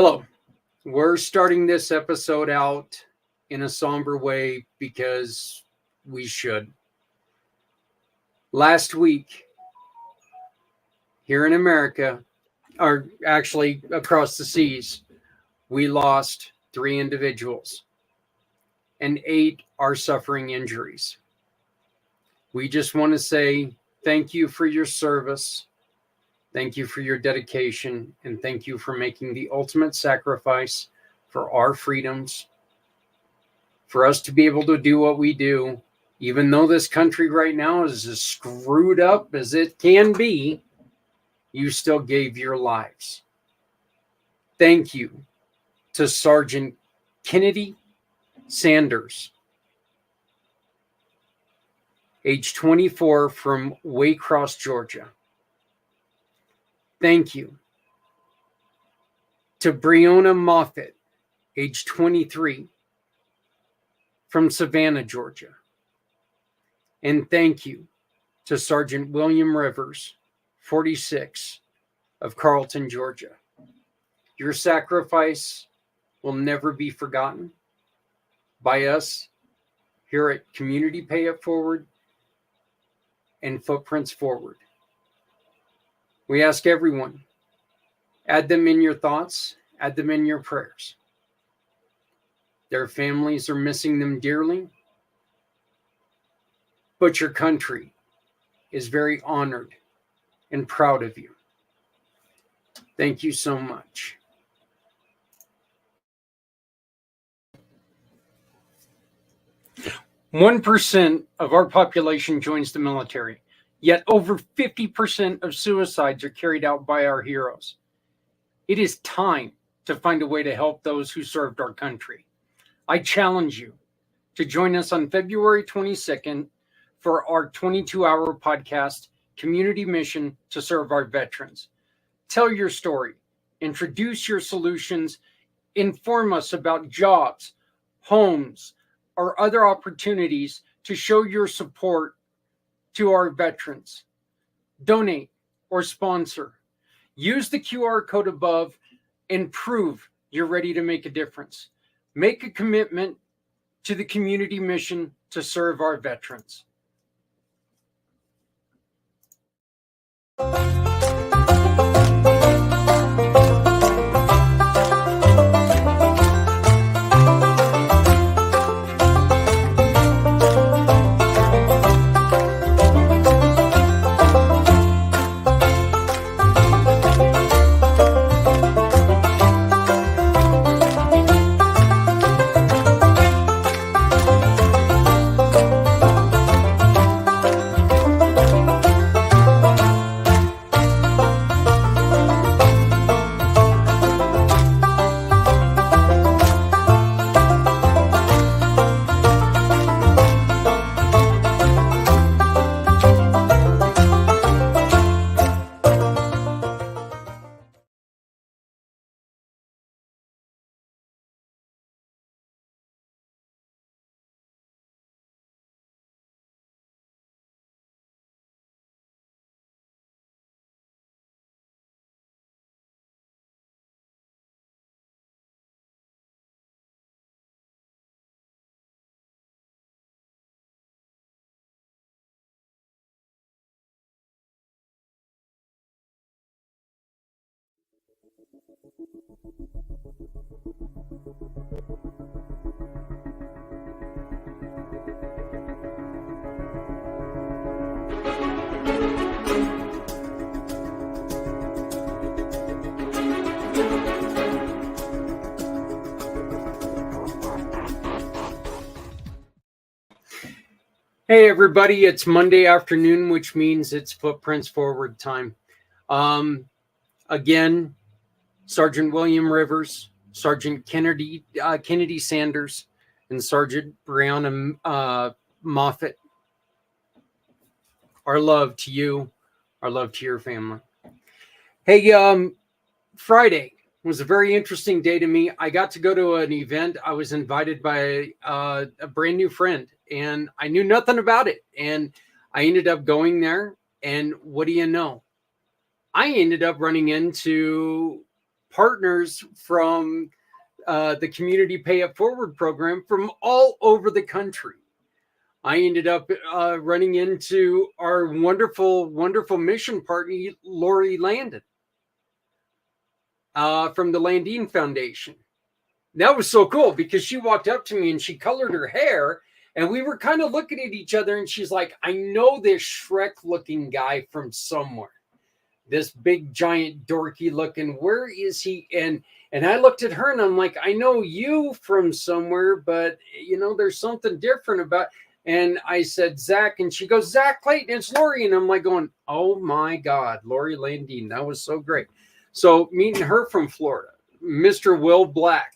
Hello. We're starting this episode out in a somber way because we should. Last week, here in America, or actually across the seas, we lost 3 individuals and 8 are suffering injuries. We just want to say thank you for your service. Thank you for your dedication, and thank you for making the ultimate sacrifice for our freedoms, for us to be able to do what we do, even though this country right now is as screwed up as it can be. You still gave your lives. Thank you to Sergeant Kennedy Sanders, age 24, from Waycross, Georgia. Thank you to Breonna Moffett, age 23, from Savannah, Georgia. And thank you to Sergeant William Rivers, 46, of Carlton, Georgia. Your sacrifice will never be forgotten by us here at Community Pay It Forward and Footprints Forward. We ask everyone, add them in your thoughts, add them in your prayers. Their families are missing them dearly, but your country is very honored and proud of you. Thank you so much. One 1% of our population joins the military. Yet over 50% of suicides are carried out by our heroes. It is time to find a way to help those who served our country. I challenge you to join us on February 22nd for our 22-hour podcast, Community Mission to Serve Our Veterans. Tell your story, introduce your solutions, inform us about jobs, homes, or other opportunities to show your support to our veterans. Donate or sponsor. Use the QR code above and prove you're ready to make a difference. Make a commitment to the community mission to serve our veterans. Hey everybody, it's Monday afternoon, which means it's Footprints Forward time. Again, Sergeant William Rivers, Sergeant Kennedy Sanders, and Sergeant Breonna Moffett. Our love to you, our love to your family. Hey, Friday was a very interesting day to me. I got to go to an event. I was invited by a brand new friend, and I knew nothing about it. And I ended up going there, and what do you know? I ended up running into partners from the Community Pay It Forward program from all over the country. I ended up running into our wonderful, wonderful mission partner, Lori Landon, from the Landine Foundation. That was so cool because she walked up to me and she colored her hair, and we were kind of looking at each other, and she's like, I know this Shrek-looking guy from somewhere. This big, giant, dorky looking, where is he? And I looked at her and I'm like, I know you from somewhere, but there's something different about. And I said, Zach, and she goes, Zak Clayton, it's Lori. And I'm like going, oh my God, Lori Landine. That was so great. So meeting her from Florida, Mr. Will Black,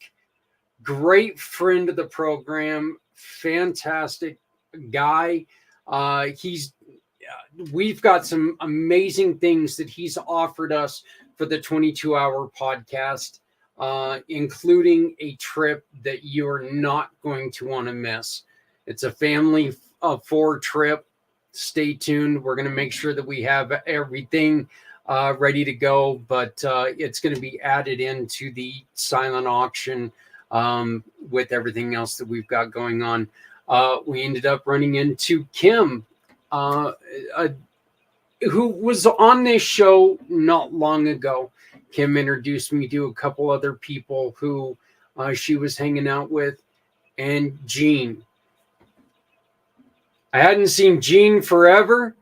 great friend of the program, fantastic guy. We've got some amazing things that he's offered us for the 22-hour podcast, including a trip that you're not going to want to miss. It's a family of 4 trip. Stay tuned. We're going to make sure that we have everything ready to go, but it's going to be added into the silent auction with everything else that we've got going on. We ended up running into Kiim, who was on this show not long ago. Kiim introduced me to a couple other people who she was hanging out with, and Gene. I hadn't seen Gene forever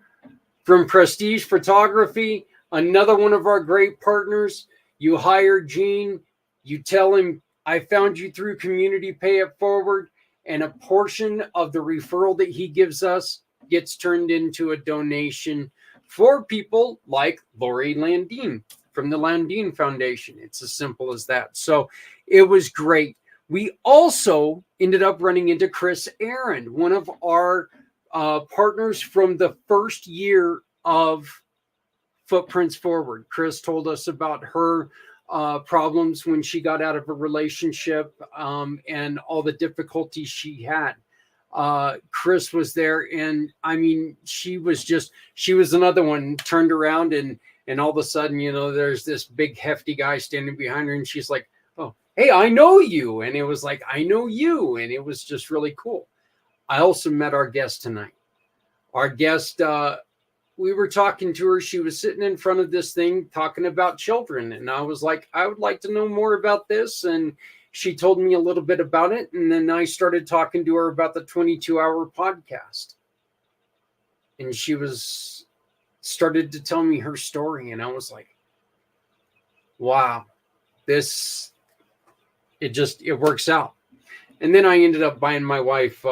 from Prestige Photography, another one of our great partners. You hire Gene, you tell him, I found you through Community Pay It Forward, and a portion of the referral that he gives us gets turned into a donation for people like Lori Landine from the Landine Foundation. It's as simple as that. So it was great. We also ended up running into Chris Aaron, one of our partners from the first year of Footprints Forward. Chris told us about her problems when she got out of a relationship and all the difficulties she had. Chris was there, and I mean, she was another one turned around, and all of a sudden, there's this big hefty guy standing behind her, and she's like, oh, hey, I know you. And it was like, I know you. And it was just really cool. I also met our guest tonight. Our guest, we were talking to her. She was sitting in front of this thing talking about children. And I was like, I would like to know more about this. And she told me a little bit about it. And then I started talking to her about the 22-hour podcast. And she started to tell me her story. And I was like, wow, it works out. And then I ended up buying my wife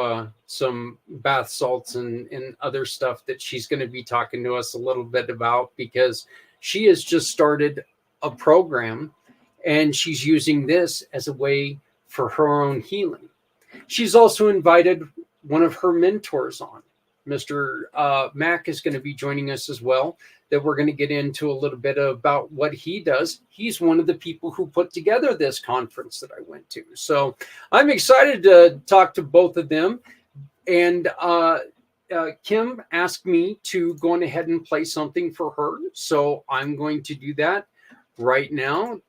some bath salts and other stuff that she's going to be talking to us a little bit about, because she has just started a program and she's using this as a way for her own healing. She's also invited one of her mentors on. Mr. Mac is going to be joining us as well, that we're going to get into a little bit about what he does. He's one of the people who put together this conference that I went to. So I'm excited to talk to both of them. And Kiim asked me to go on ahead and play something for her. So I'm going to do that right now.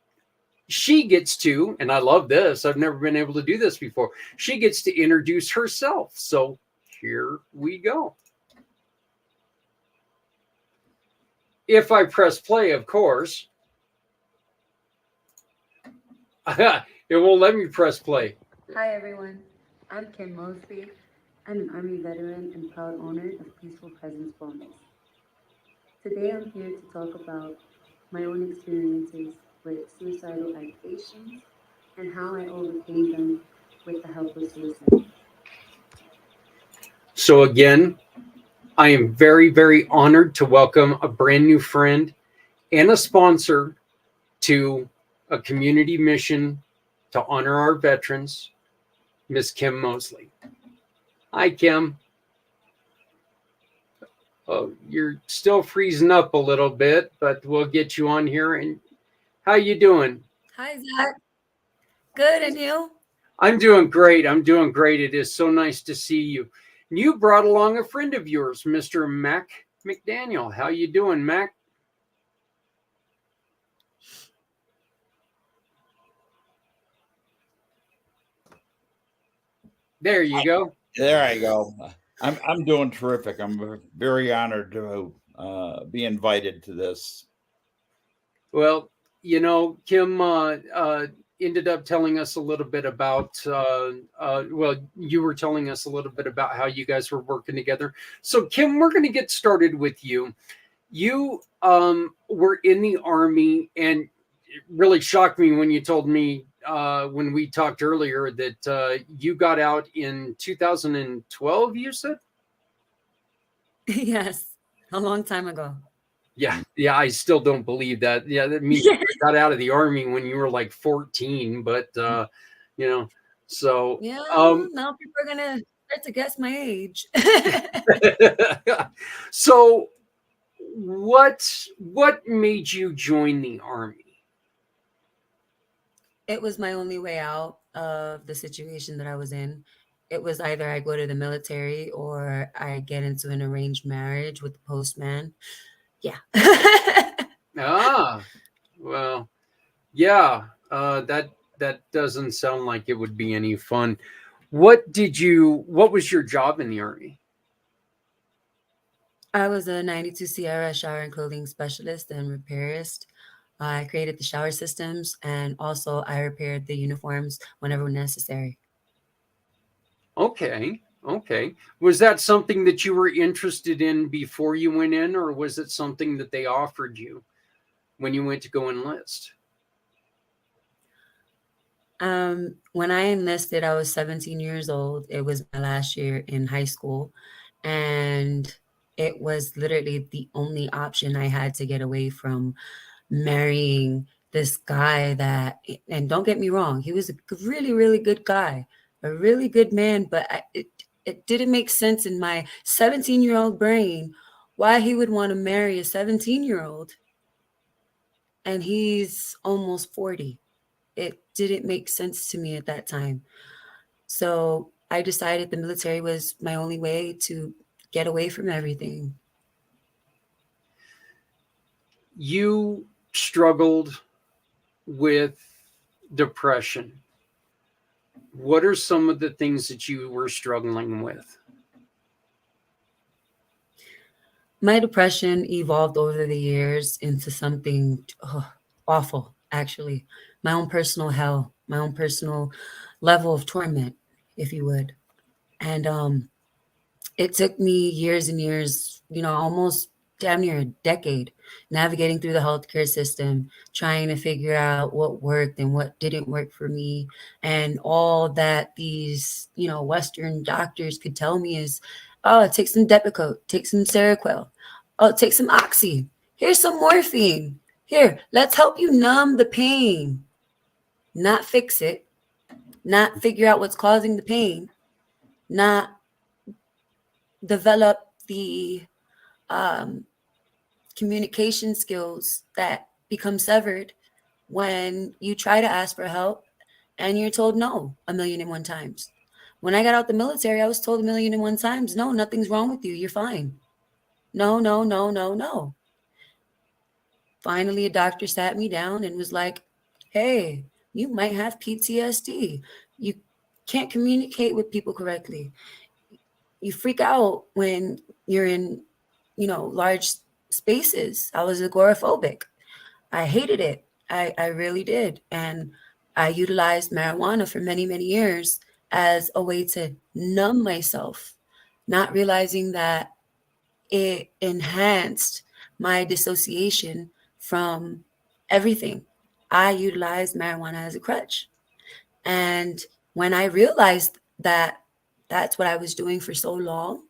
She gets to, and I love this, I've never been able to do this before, she gets to introduce herself. So here we go. If I press play, of course, it won't let me press play. Hi everyone, I'm Kiim Mosley. I'm an Army veteran and proud owner of Peaceful Presence Wellness. Today I'm here to talk about my own experiences with suicidal ideations and how I overcame them with the help of suicide. So again, I am very, very honored to welcome a brand new friend and a sponsor to a community mission to honor our veterans, Miss Kiim Mosley. Hi, Kiim. Oh, you're still freezing up a little bit, but we'll get you on here. And how you doing? Hi, Zach. Good, and you? I'm doing great. It is so nice to see you. You brought along a friend of yours, Mr. Mac McDaniel. How you doing, Mac? There you go. There I go. I'm doing terrific. I'm very honored to be invited to this. Well, Kim ended up telling us a little bit about, well, you were telling us a little bit about how you guys were working together. So, Kim, we're going to get started with you. You were in the Army, and it really shocked me when you told me when we talked earlier that you got out in 2012, you said? Yes, a long time ago. Yeah, I still don't believe that. Yeah, that means you got out of the Army when you were like 14, but so Yeah, now people are gonna start to guess my age. so what made you join the Army? It was my only way out of the situation that I was in. It was either I go to the military or I get into an arranged marriage with the postman. Yeah. Well, yeah, that doesn't sound like it would be any fun. What was your job in the Army? I was a 92 Sierra shower and clothing specialist and repairist. I created the shower systems and also I repaired the uniforms whenever necessary. Okay. Was that something that you were interested in before you went in, or was it something that they offered you when you went to go enlist? When I enlisted, I was 17 years old. It was my last year in high school. And it was literally the only option I had to get away from marrying this guy that, and don't get me wrong, he was a really, really good guy, a really good man, but it didn't make sense in my 17-year-old brain why he would want to marry a 17-year-old and he's almost 40. It didn't make sense to me at that time. So I decided the military was my only way to get away from everything. You struggled with depression. What are some of the things that you were struggling with? My depression evolved over the years into something awful, actually. My own personal hell, my own personal level of torment, if you would. And it took me years and years, almost damn near a decade, navigating through the healthcare system, trying to figure out what worked and what didn't work for me. And all that these, Western doctors could tell me is, oh, take some Depakote, take some Seroquel, oh, take some Oxy. Here's some morphine. Here, let's help you numb the pain, not fix it, not figure out what's causing the pain, not develop the communication skills that become severed when you try to ask for help and you're told no 1,000,001 times. When I got out the military, I was told 1,000,001 times, no, nothing's wrong with you. You're fine. No, no, no, no, no. Finally, a doctor sat me down and was like, hey, you might have PTSD. You can't communicate with people correctly. You freak out when you're in, large spaces. I was agoraphobic. I hated it. I really did. And I utilized marijuana for many, many years as a way to numb myself, not realizing that it enhanced my dissociation from everything. I utilized marijuana as a crutch. And when I realized that that's what I was doing for so long,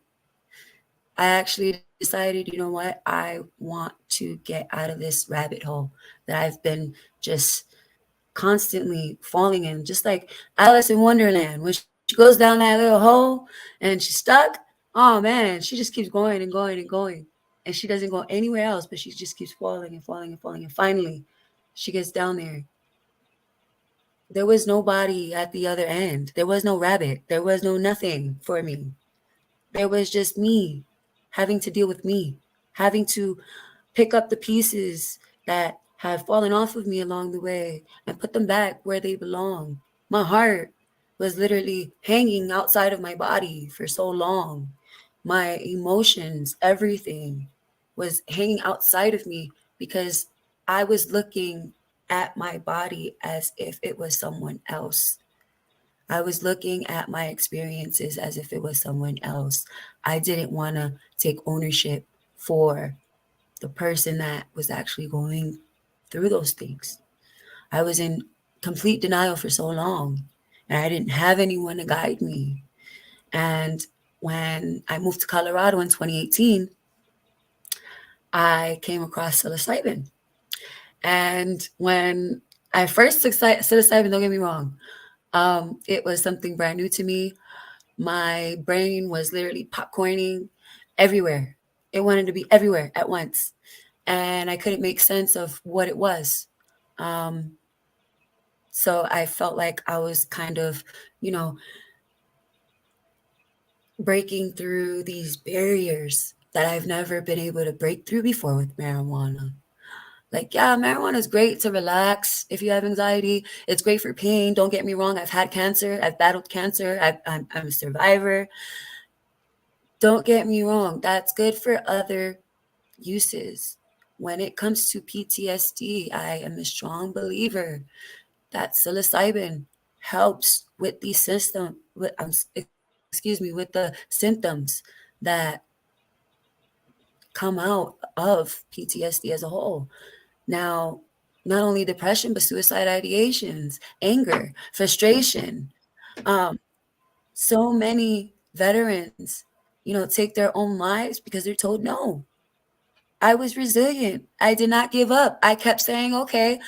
I actually decided, you know what? I want to get out of this rabbit hole that I've been just constantly falling in, just like Alice in Wonderland. When she goes down that little hole and she's stuck, oh man, she just keeps going and going and going. And she doesn't go anywhere else, but she just keeps falling and falling and falling. And finally, she gets down there. There was nobody at the other end. There was no rabbit. There was no nothing for me. There was just me having to deal with me, having to pick up the pieces that have fallen off of me along the way and put them back where they belong. My heart was literally hanging outside of my body for so long. My emotions, everything was hanging outside of me because I was looking at my body as if it was someone else. I was looking at my experiences as if it was someone else. I didn't want to take ownership for the person that was actually going through those things. I was in complete denial for so long, and I didn't have anyone to guide me. And when I moved to Colorado in 2018, I came across psilocybin. And when I first took psilocybin, don't get me wrong, it was something brand new to me. My brain was literally popcorning everywhere. It wanted to be everywhere at once. And I couldn't make sense of what it was. Um, so I felt like I was kind of, you know, breaking through these barriers that I've never been able to break through before with marijuana. Like, yeah, marijuana is great to relax if you have anxiety. It's great for pain. Don't get me wrong. I've had cancer. I've battled cancer. I'm a survivor. Don't get me wrong. That's good for other uses. When it comes to PTSD, I am a strong believer that psilocybin helps with the system, with the symptoms that come out of PTSD as a whole. Now, not only depression, but suicide ideations, anger, frustration. Um, so many veterans, take their own lives because they're told no. I was resilient. I did not give up. I kept saying, okay,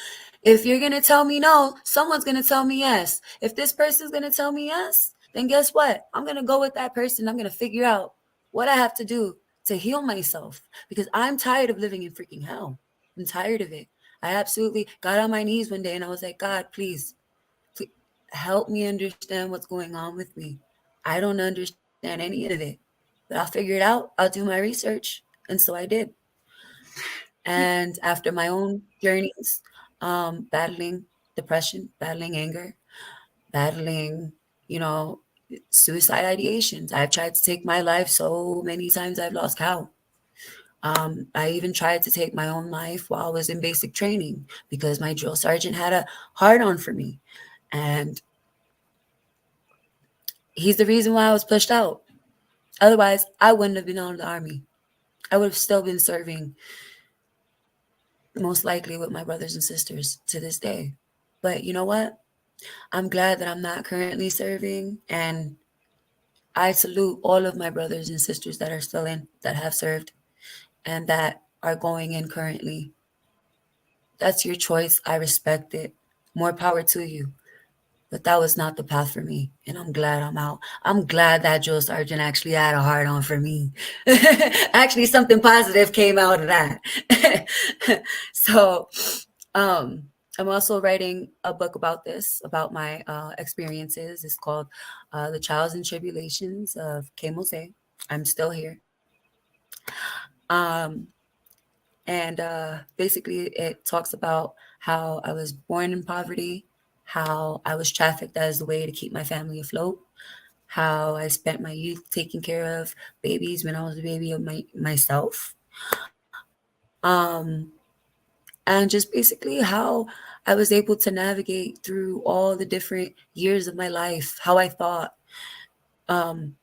if you're going to tell me no, someone's going to tell me yes. If this person's going to tell me yes, then guess what? I'm going to go with that person. I'm going to figure out what I have to do to heal myself because I'm tired of living in freaking hell. I'm tired of it. I absolutely got on my knees one day and I was like, God, please help me understand what's going on with me. I don't understand any of it, but I'll figure it out. I'll do my research. And so I did. And after my own journeys, battling depression, battling anger, battling, suicide ideations. I've tried to take my life so many times I've lost count. I even tried to take my own life while I was in basic training because my drill sergeant had a hard on for me. And he's the reason why I was pushed out. Otherwise, I wouldn't have been out of the Army. I would have still been serving, most likely with my brothers and sisters to this day. But you know what? I'm glad that I'm not currently serving. And I salute all of my brothers and sisters that are still in, that have served, and that are going in currently. That's your choice. I respect it. More power to you. But that was not the path for me. And I'm glad I'm out. I'm glad that drill sergeant actually had a hard on for me. Actually, something positive came out of that. So I'm also writing a book about this, about my experiences. It's called The Trials and Tribulations of Kiim Mosley. I'm still here. And basically, it talks about how I was born in poverty, how I was trafficked as a way to keep my family afloat, how I spent my youth taking care of babies when I was a baby of myself, and just basically how I was able to navigate through all the different years of my life, how I thought, how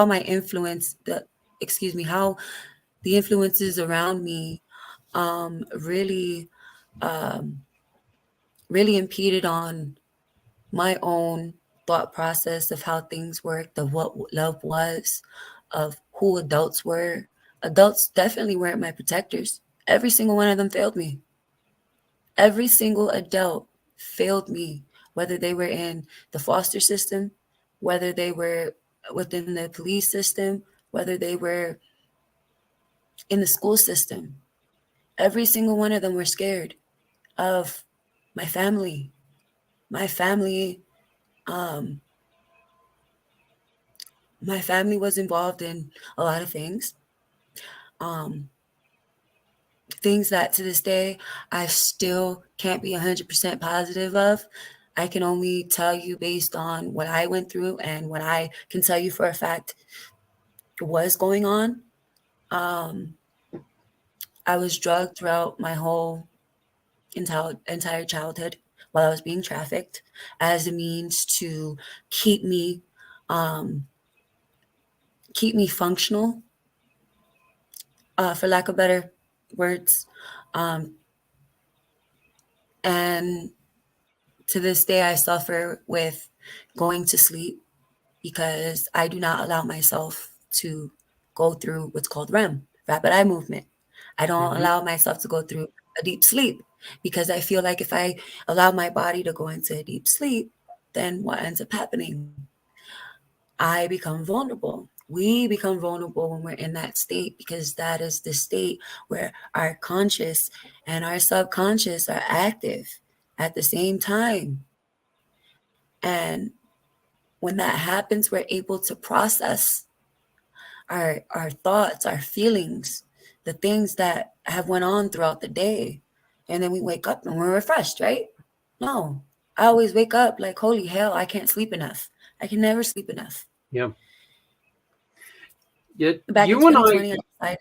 my influence, how the influences around me really impeded on my own thought process of how things worked, of what love was, of who adults were. Adults definitely weren't my protectors. Every single one of them failed me. Every single adult failed me, whether they were in the foster system, whether they were within the police system, whether they were in the school system. Every single one of them were scared of my family. My family was involved in a lot of things. Things that to this day I still can't be 100% positive of. I can only tell you based on what I went through and what I can tell you for a fact was going on. Um, I was drugged throughout my whole entire childhood while I was being trafficked as a means to keep me um, keep me functional, for lack of better words. Um, and to this day, I suffer with going to sleep because I do not allow myself to go through what's called REM, rapid eye movement. I don't Mhm. allow myself to go through a deep sleep because I feel like if I allow my body to go into a deep sleep, then what ends up happening? I become vulnerable. We become vulnerable when we're in that state because that is the state where our conscious and our subconscious are active at the same time. And when that happens, we're able to process our thoughts, our feelings, the things that have went on throughout the day. And then we wake up and we're refreshed, right? No. I always wake up like, holy hell, I can't sleep enough. I can never sleep enough. Yeah. Yet Back in you and I, 2020, I decided,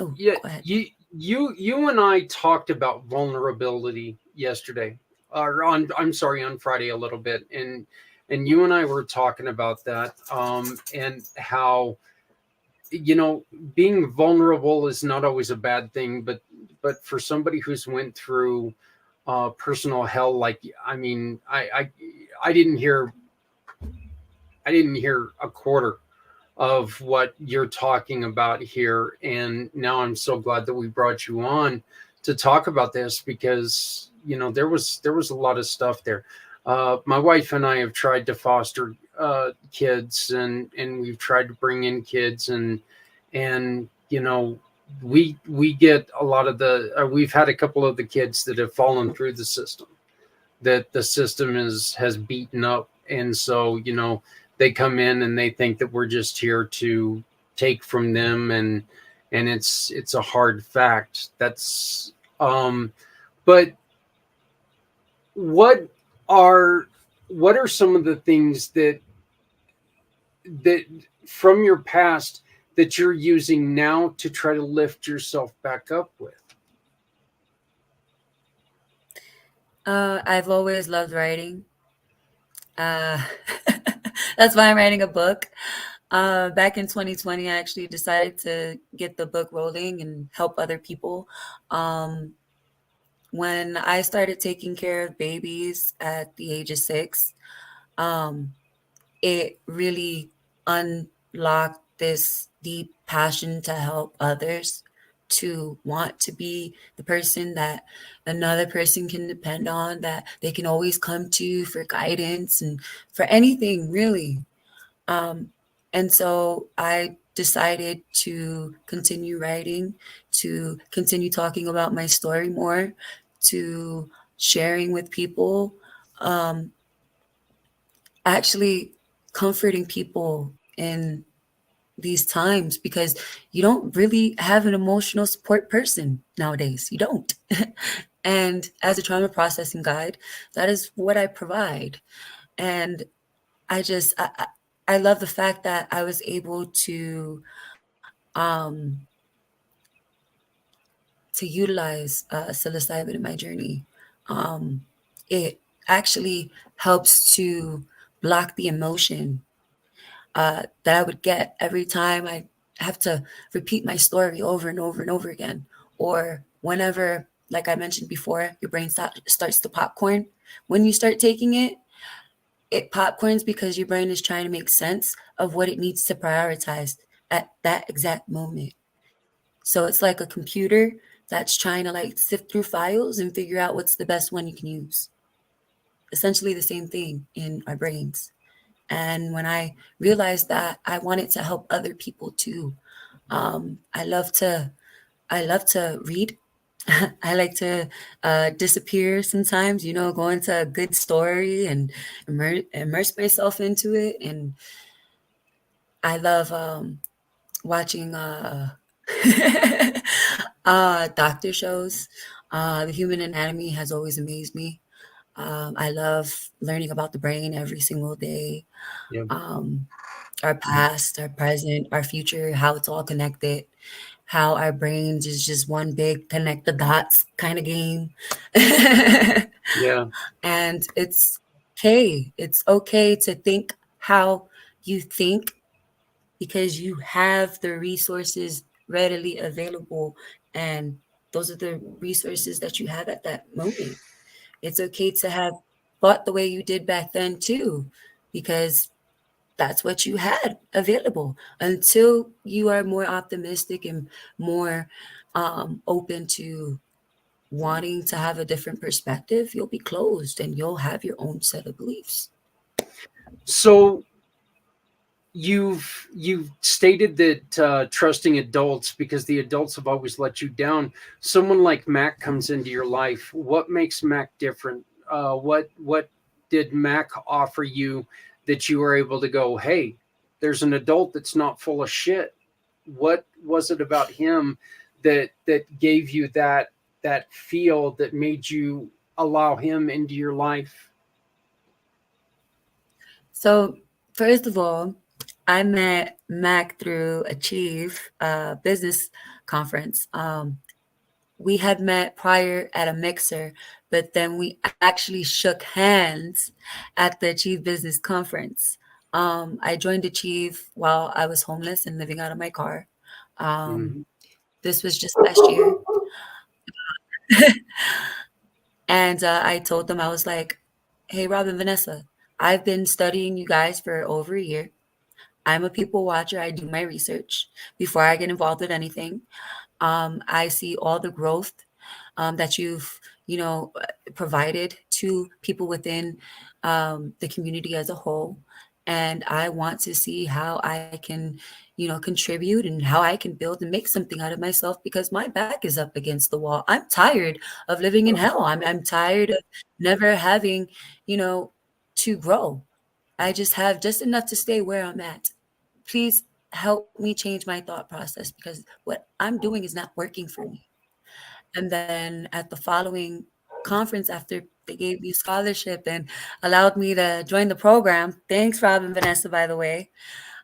oh, yeah, go ahead. you and I talked about vulnerability yesterday, or I'm sorry, on Friday a little bit, and you and I were talking about that, and how, you know, being vulnerable is not always a bad thing, but for somebody who's went through personal hell, like, I mean, I didn't hear a quarter of what you're talking about here. And now I'm so glad that we brought you on to talk about this, because, you know, there was a lot of stuff there. My wife and I have tried to foster kids, and we've tried to bring in kids, and you know, we get a lot of the we've had a couple of the kids that have fallen through the system, that the system has beaten up. And so, you know, they come in and they think that we're just here to take from them, and it's a hard fact. That's but what are what are some of the things that from your past that you're using now to try to lift yourself back up with? I've always loved writing. Uh, that's why I'm writing a book. Back in 2020, I actually decided to get the book rolling and help other people. Um, when I started taking care of babies at the age of 6, um, it really unlocked this deep passion to help others, to want to be the person that another person can depend on, that they can always come to for guidance and for anything, really. Um, and so I decided to continue writing, to continue talking about my story more, to sharing with people, um, actually comforting people in these times because you don't really have an emotional support person nowadays. You don't. And as a trauma processing guide, that is what I provide. And I just, I love the fact that I was able um, to utilize psilocybin in my journey. Um, it actually helps to block the emotion that I would get every time I have to repeat my story over and over and over again. Or whenever, like I mentioned before, your brain starts to popcorn. When you start taking it, it popcorns because your brain is trying to make sense of what it needs to prioritize at that exact moment. So it's like a computer that's trying to like sift through files and figure out what's the best one you can use. Essentially the same thing in our brains. And when I realized that, I wanted to help other people too. I love to read. I like to disappear sometimes, you know, go into a good story and immerse myself into it. And I love watching doctor shows. The human anatomy has always amazed me. I love learning about the brain every single day. Yeah. Our past, our present, our future, how it's all connected, how our brains is just one big connect the dots kind of game. Yeah. And it's okay. It's okay to think how you think because you have the resources readily available. And those are the resources that you have at that moment. It's okay to have thought the way you did back then, too, because that's what you had available until you are more optimistic and more open to wanting to have a different perspective. You'll be closed and you'll have your own set of beliefs. So you've stated that trusting adults because the adults have always let you down. Someone like Mac comes into your life. What makes Mac different? What did Mac offer you that you were able to go, hey, there's an adult that's not full of shit? What was it about him that gave you that feel that made you allow him into your life? So, first of all, I met Mac through Achieve business conference. We had met prior at a mixer, but then we actually shook hands at the Achieve business conference. I joined Achieve while I was homeless and living out of my car. Um, Mhm. this was just last year. And I told them, I was like, hey, Rob and Vanessa, I've been studying you guys for over a year. I'm a people watcher. I do my research before I get involved with anything. I see all the growth that you've, provided to people within the community as a whole. And I want to see how I can, contribute and how I can build and make something out of myself because my back is up against the wall. I'm tired of living in hell. I'm tired of never having, to grow. I just have just enough to stay where I'm at. Please help me change my thought process because what I'm doing is not working for me. And then at the following conference, after they gave me scholarship and allowed me to join the program, thanks, Rob and Vanessa, by the way,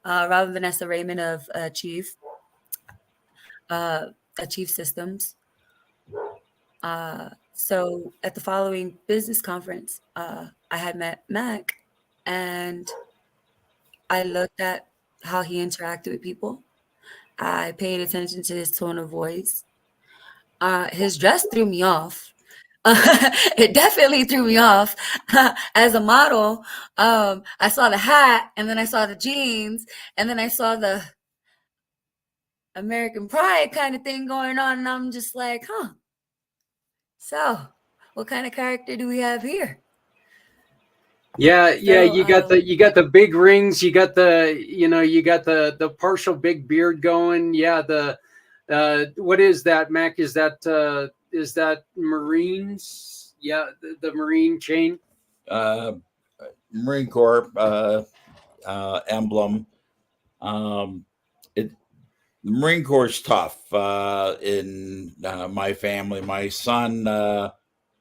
Rob and Vanessa Raymond of uh, Achieve Systems. So at the following business conference, I had met Mac and I looked at how he interacted with people. I paid attention to his tone of voice. His dress threw me off. It definitely threw me off. As a model, I saw the hat, and then I saw the jeans, and then I saw the American Pride kind of thing going on, and I'm just like, huh. So, what kind of character do we have here? Yeah, So, you got the big rings, you got you got the partial big beard going. Yeah, the what is that, Mac? Is that Marines? Yeah, the Marine chain. Uh, Marine Corps emblem. Um, it The Marine Corps is tough in my family. My son,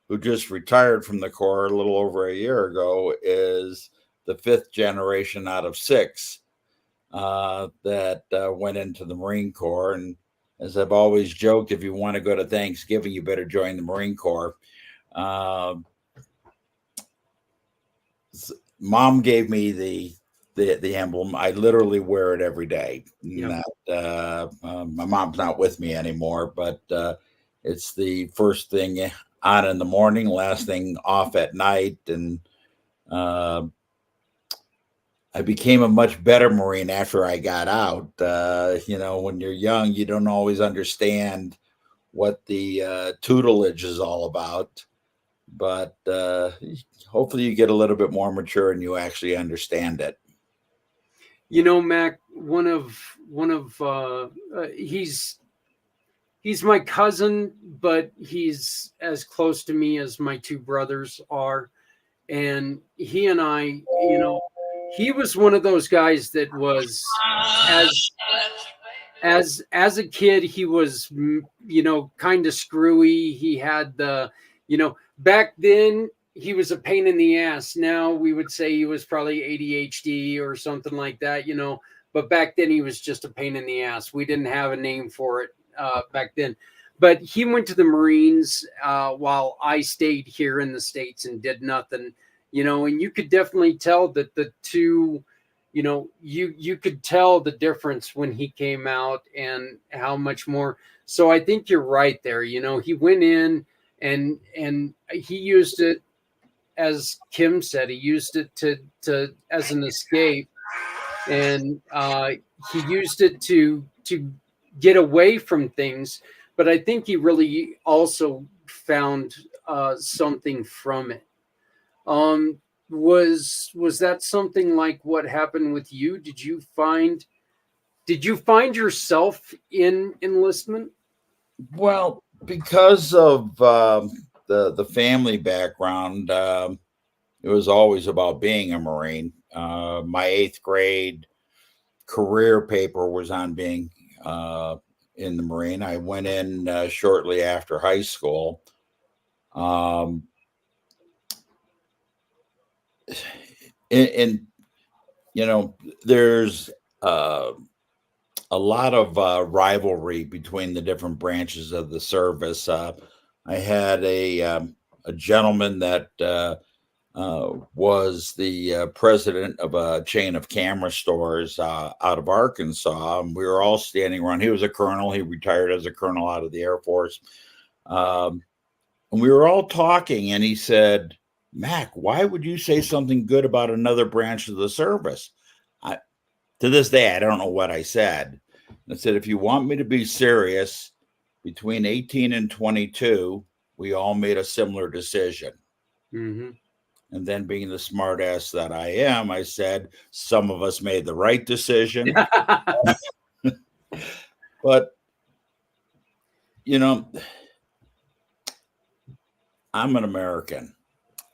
who just retired from the Corps a little over a year ago, is the fifth generation out of six that went into the Marine Corps. And as I've always joked, if you want to go to Thanksgiving, you better join the Marine Corps. Mom gave me the emblem. I literally wear it every day. Yeah. My mom's not with me anymore, but it's the first thing on in the morning, last thing off at night, and I became a much better Marine after I got out. When you're young, you don't always understand what the tutelage is all about, but hopefully you get a little bit more mature and you actually understand it. Mac, he's my cousin, but he's as close to me as my two brothers are. And he and I, he was one of those guys that was as as a kid, he was kind of screwy. He had the back then he was a pain in the ass. Now we would say he was probably ADHD or something like that, you know. But back then he was just a pain in the ass. We didn't have a name for it back then. But he went to the Marines while I stayed here in the States and did nothing, you know. And you could definitely tell that the two, you know, you could tell the difference when he came out and how much more. So I think you're right there. You know, he went in and he used it, as Kim said, he used it to as an escape, and he used it to get away from things. But I think he really also found something from it. Um, was that something like what happened with you? Did you find yourself in enlistment? Well, because of the family background, it was always about being a Marine. My eighth grade career paper was on being in the Marine. I went in shortly after high school. Um, and you know, there's a lot of rivalry between the different branches of the service. I had a gentleman that was the president of a chain of camera stores out of Arkansas. And we were all standing around. He was a colonel. He retired as a colonel out of the Air Force. And we were all talking, and he said, "Mac, why would you say something good about another branch of the service?" To this day, I don't know what I said. I said, "If you want me to be serious, between 18 and 22, we all made a similar decision." Mm-hmm. And then, being the smartass that I am, I said, "Some of us made the right decision." But, you know, I'm an American.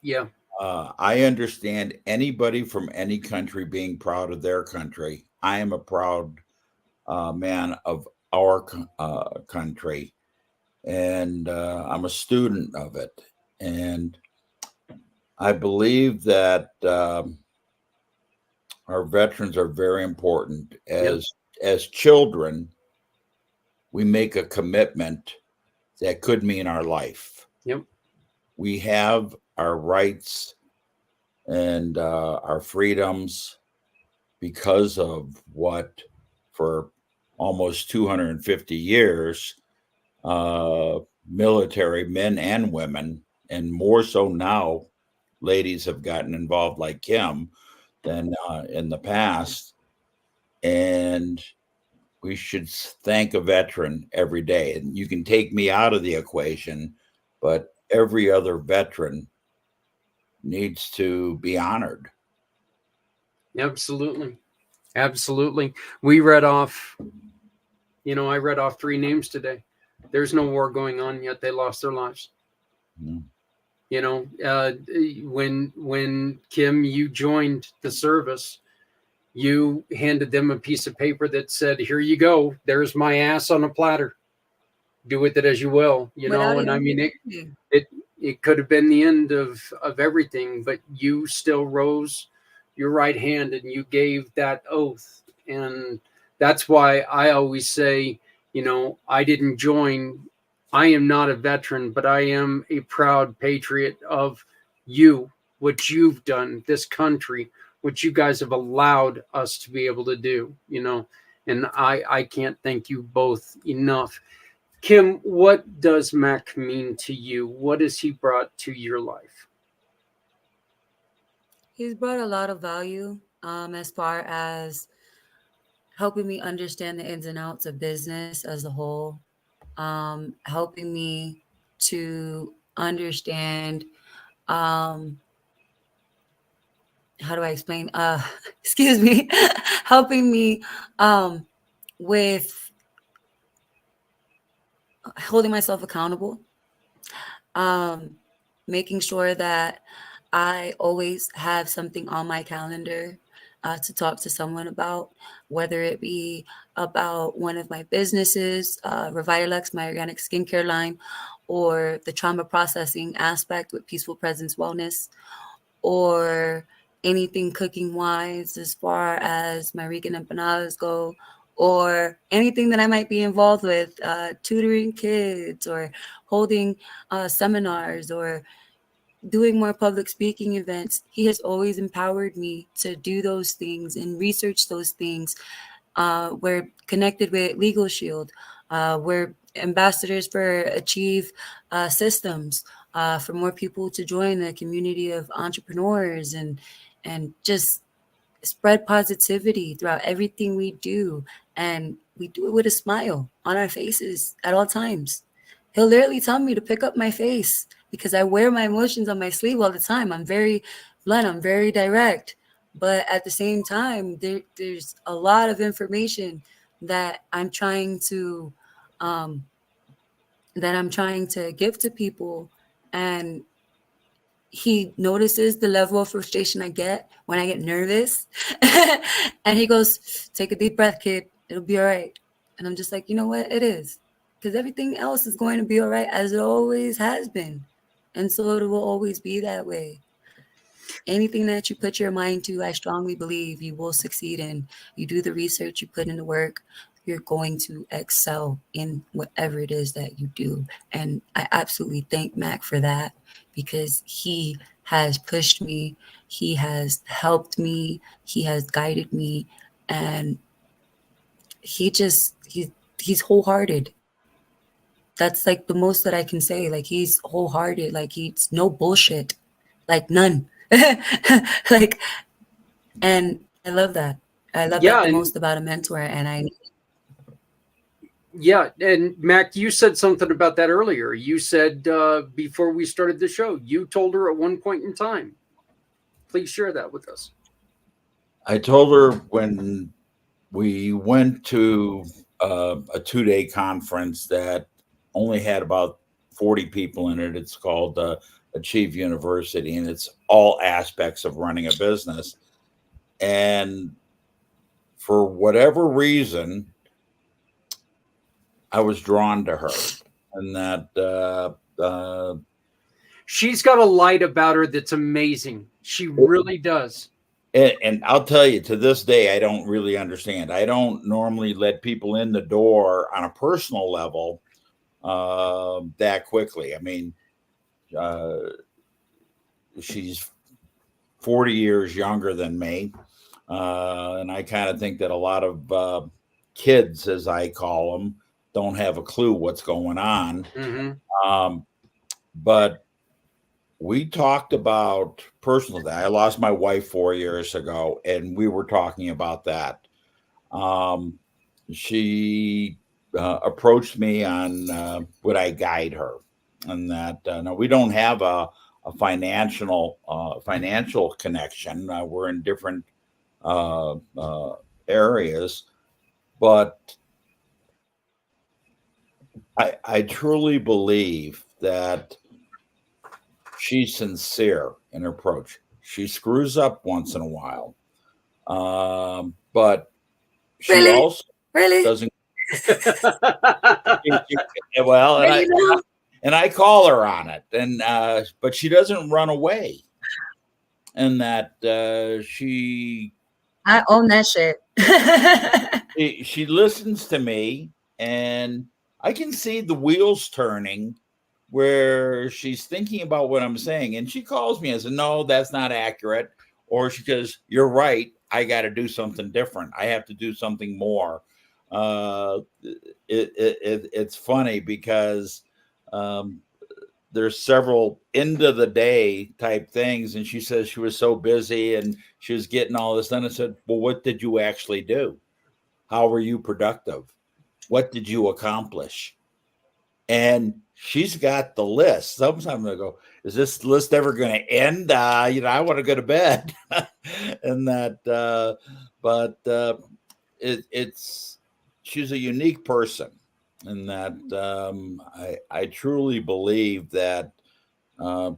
Yeah. I understand anybody from any country being proud of their country. I am a proud man of our country, and I'm a student of it. And I believe that our veterans are very important. As children, we make a commitment that could mean our life. Yep. We have our rights and our freedoms because of what, for almost 250 years, military men and women, and more so now, ladies have gotten involved like Kim than in the past. And we should thank a veteran every day. And you can take me out of the equation, but every other veteran needs to be honored. Absolutely. Absolutely. We read off, you know, I read off 3 names today. There's no war going on, yet they lost their lives. Mm. You know, when Kim, you joined the service, you handed them a piece of paper that said, "Here you go. There's my ass on a platter. Do with it as you will." You know, and I mean, it could have been the end of everything, but you still rose your right hand and you gave that oath. And that's why I always say, you know, I didn't join. I am not a veteran, but I am a proud patriot of you, what you've done, this country, what you guys have allowed us to be able to do, you know. And I can't thank you both enough. Kim, what does Mac mean to you? What has he brought to your life? He's brought a lot of value as far as helping me understand the ins and outs of business as a whole, helping me to understand, how do I explain? Excuse me, helping me with holding myself accountable, making sure that I always have something on my calendar to talk to someone about, whether it be about one of my businesses, Revitaluxe, my organic skincare line, or the trauma processing aspect with Peaceful Presence Wellness, or anything cooking wise as far as my Rican empanadas go, or anything that I might be involved with, tutoring kids or holding seminars or doing more public speaking events. He has always empowered me to do those things and research those things. We're connected with Legal Shield. We're ambassadors for Achieve Systems, for more people to join the community of entrepreneurs and just spread positivity throughout everything we do. And we do it with a smile on our faces at all times. He'll literally tell me to pick up my face because I wear my emotions on my sleeve all the time. I'm very blunt, I'm very direct. But at the same time, there's a lot of information that I'm trying to give to people. And he notices the level of frustration I get when I get nervous. And he goes, take a deep breath, kid. It'll be all right. And I'm just like, you know what? It is. Because everything else is going to be all right, as it always has been. And so it will always be that way. Anything that you put your mind to, I strongly believe you will succeed in. You do the research, you put in the work, you're going to excel in whatever it is that you do. And I absolutely thank Mac for that, because he has pushed me, he has helped me, he has guided me, and he's wholehearted. That's like the most that I can say. Like, he's wholehearted. Like, he's no bullshit. Like, none. Like, and I love that. I love that Yeah, the and most about a mentor. And yeah, and Mac, you said something about that earlier. You said before we started the show, you told her at one point in time. Please share that with us. I told her when we went to a 2-day conference that only had about 40 people in it. It's called Achieve University, and it's all aspects of running a business. And for whatever reason, I was drawn to her, and that she's got a light about her that's amazing. She really does. and I'll tell you, to this day, I don't really understand. I don't normally let people in the door on a personal level that quickly. I mean, she's 40 years younger than me. And I kind of think that a lot of kids, as I call them, don't have a clue what's going on. Mm-hmm. But we talked about personal things. I lost my wife 4 years ago, and we were talking about that. She approached me on would I guide her, and that no, we don't have a financial connection. We're in different areas, but I truly believe that she's sincere in her approach. She screws up once in a while, but she Really? also really, doesn't. Well, and I call her on it, and but she doesn't run away, and that I own that shit. she listens to me, and I can see the wheels turning where she's thinking about what I'm saying, and she calls me and says, "No, that's not accurate," or she goes, "You're right. I got to do something different. I have to do something more." It's funny because there's several end of the day type things, and she says she was so busy and she was getting all this done. I said, "Well, what did you actually do? How were you productive? What did you accomplish?" And she's got the list. Sometimes I go, "Is this list ever going to end?" I want to go to bed, and that. But it's she's a unique person, and that I truly believe that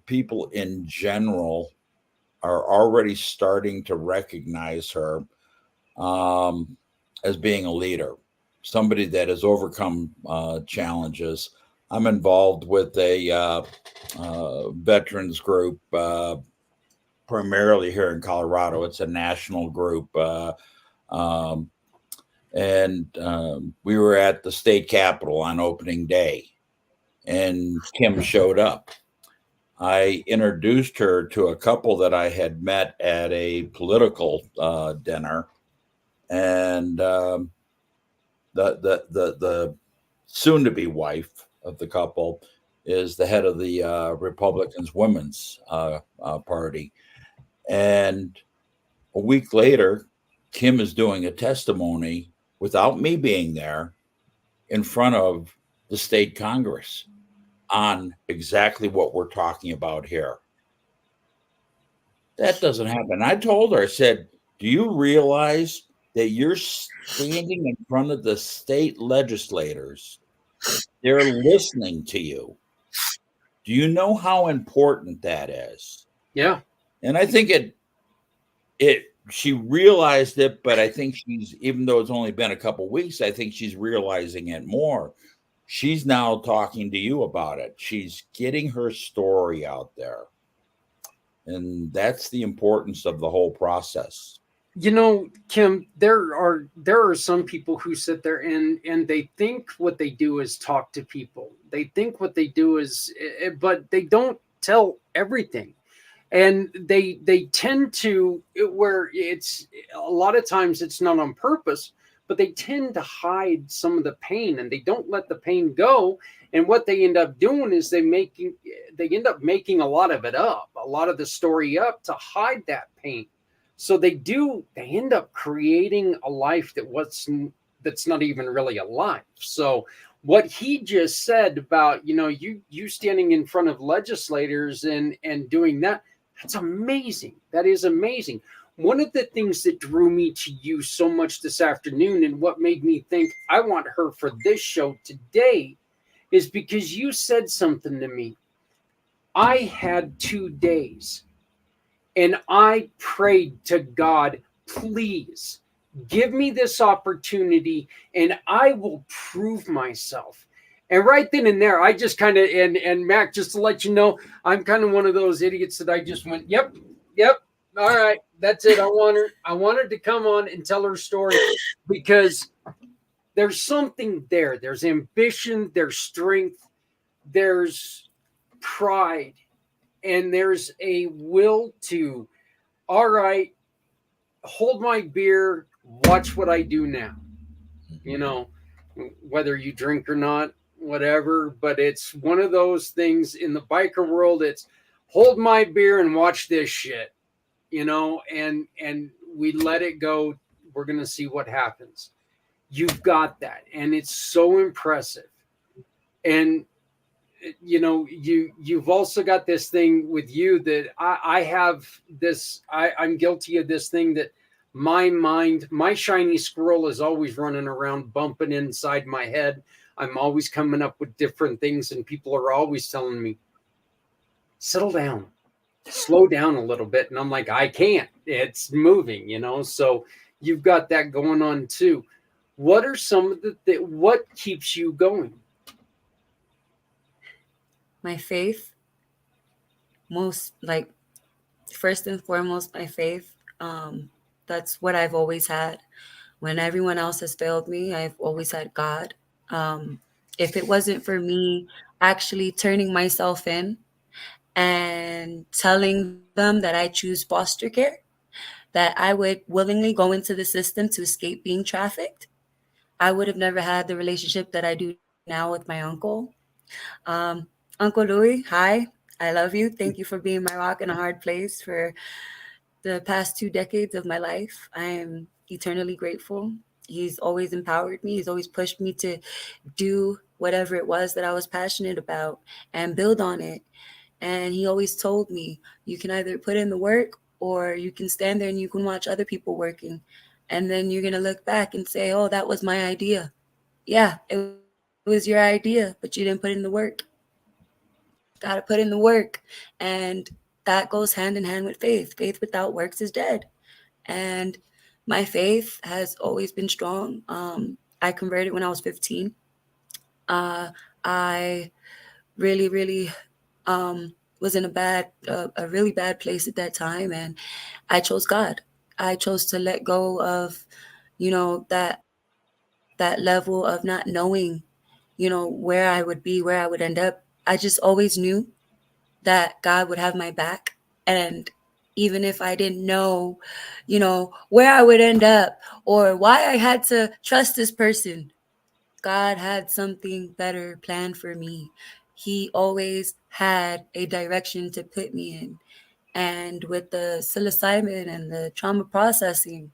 people in general are already starting to recognize her as being a leader, somebody that has overcome challenges. I'm involved with a veterans group, primarily here in Colorado. It's a national group. Um, and we were at the state capitol on opening day, and Kiim showed up. I introduced her to a couple that I had met at a political dinner, and the soon to be wife of the couple is the head of the Republicans Women's Party. And a week later, Kiim is doing a testimony without me being there in front of the state Congress on exactly what we're talking about here. That doesn't happen. I told her, I said, do you realize that you're standing in front of the state legislators? They're listening to you. Do you know how important that is? Yeah. And I think she realized it, but I think she's, even though it's only been a couple weeks, I think she's realizing it more. She's now talking to you about it. She's getting her story out there. And that's the importance of the whole process. You know, Kiim, there are some people who sit there and they think what they do is talk to people. They think what they do is, but they don't tell everything. And they tend to, where it's a lot of times it's not on purpose, but they tend to hide some of the pain, and they don't let the pain go. And what they end up doing is they end up making a lot of it up, a lot of the story up to hide that pain. So they end up creating a life that's not even really a life. So what he just said about, you standing in front of legislators and doing that, that's amazing. That is amazing. One of the things that drew me to you so much this afternoon, and what made me think I want her for this show today, is because you said something to me. I had 2 days, and I prayed to God, please give me this opportunity, and I will prove myself. And right then and there, I just kind of, and Mac, just to let you know, I'm kind of one of those idiots that I just went, yep, all right, that's it. I want her to come on and tell her story, because there's something there. There's ambition, there's strength, there's pride, and there's a will to, all right, hold my beer, watch what I do now. Whether you drink or not, whatever, but it's one of those things in the biker world. It's hold my beer and watch this shit, and we let it go. We're going to see what happens. You've got that. And it's so impressive. And, you've also got this thing with you that I have this, I'm guilty of this thing that my mind, my shiny squirrel is always running around, bumping inside my head. I'm always coming up with different things, and people are always telling me, settle down, slow down a little bit. And I'm like, I can't, it's moving, so you've got that going on too. What are some of what keeps you going? My faith, first and foremost, my faith. That's what I've always had. When everyone else has failed me, I've always had God. If it wasn't for me actually turning myself in and telling them that I choose foster care, that I would willingly go into the system to escape being trafficked, I would have never had the relationship that I do now with my uncle. Uncle Louis, hi, I love you. Thank you for being my rock in a hard place for the past 2 decades of my life. I am eternally grateful. He's always empowered me. He's always pushed me to do whatever it was that I was passionate about and build on it. And he always told me, you can either put in the work or you can stand there and you can watch other people working. And then you're going to look back and say, oh, that was my idea. Yeah, it was your idea, but you didn't put in the work. Got to put in the work. And that goes hand in hand with faith. Faith without works is dead. And my faith has always been strong. I converted when I was 15. I really, really was in a really bad place at that time, and I chose God. I chose to let go of, that level of not knowing, where I would be, where I would end up. I just always knew that God would have my back, and even if I didn't know, where I would end up or why I had to trust this person, God had something better planned for me. He always had a direction to put me in. And with the psilocybin and the trauma processing,